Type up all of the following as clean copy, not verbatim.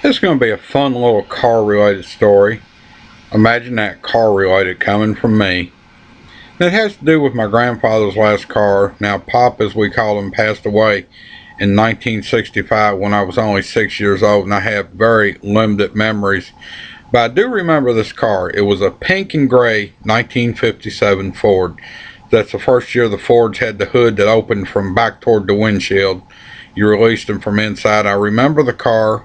It's going to be a fun little car related story. Imagine that, car related, coming from me. It has to do with my grandfather's last car. Now, Pop, as we call him, passed away in 1965 when I was only 6 years old, and I have very limited memories. But I do remember this car. It was a pink and gray 1957 Ford. That's the first year the Fords had the hood that opened from back toward the windshield. You released them from inside. I remember the car.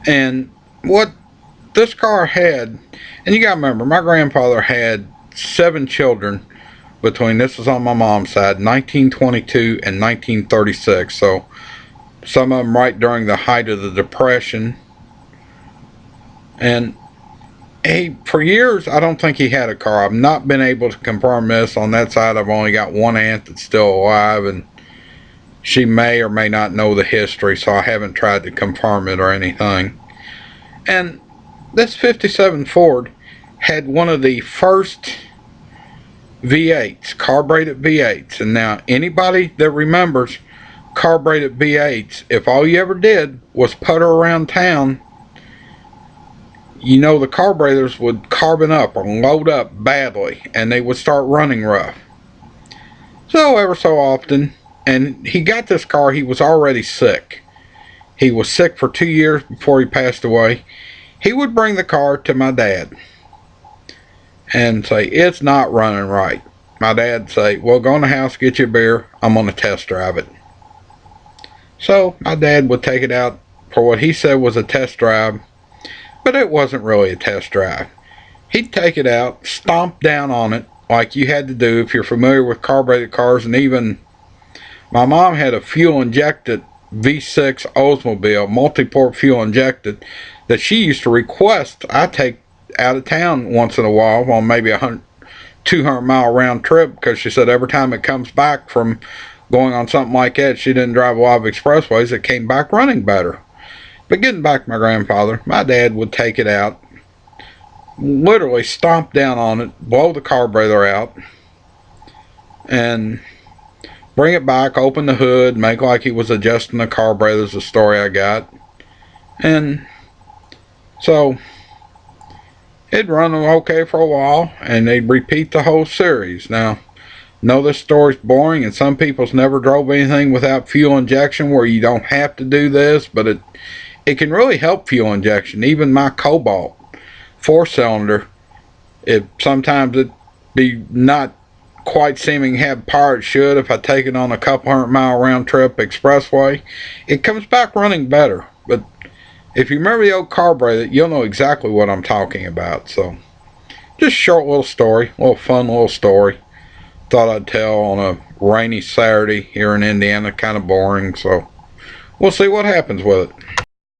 And what this car had, and you gotta remember, my grandfather had 7 children between, this was on my mom's side, 1922 and 1936. So some of them right during the height of the Depression. And for years, I don't think he had a car. I've not been able to confirm this. On that side, I've only got one aunt that's still alive, and she may or may not know the history, so I haven't tried to confirm it or anything. And this 57 Ford had one of the first V8s, carbureted V8s. And now, anybody that remembers carbureted V8s, if all you ever did was putter around town, you know the carburetors would carbon up or load up badly, and they would start running rough. So ever so often, and he got this car, he was already sick. He was sick for 2 years before he passed away. He would bring the car to my dad and say, it's not running right. My dad'd say, well, go in the house, get you a beer, I'm going to test drive it. So my dad would take it out for what he said was a test drive, but it wasn't really a test drive. He'd take it out, stomp down on it like you had to do if you're familiar with carbureted cars. And even my mom had a fuel injected V6 Oldsmobile, multi-port fuel injected, that she used to request I take out of town once in a while on maybe a 200 mile round trip, because she said every time it comes back from going on something like that, she didn't drive a lot of expressways, it came back running better. But getting back to my grandfather, my dad would take it out, literally stomp down on it, blow the carburetor out, and bring it back, open the hood, make like he was adjusting the carburetor, is the story I got. And so it'd run okay for a while, and they'd repeat the whole series. Now, I know this story's boring, and some people's never drove anything without fuel injection where you don't have to do this, but it can really help fuel injection. Even my Cobalt 4-cylinder, sometimes it be not quite seeming have power it should. If I take it on a couple 100-mile round trip expressway, it comes back running better. But if you remember the old carburetor, you'll know exactly what I'm talking about. So just short little story, little fun little story. Thought I'd tell on a rainy Saturday here in Indiana. Kind of boring, so we'll see what happens with it.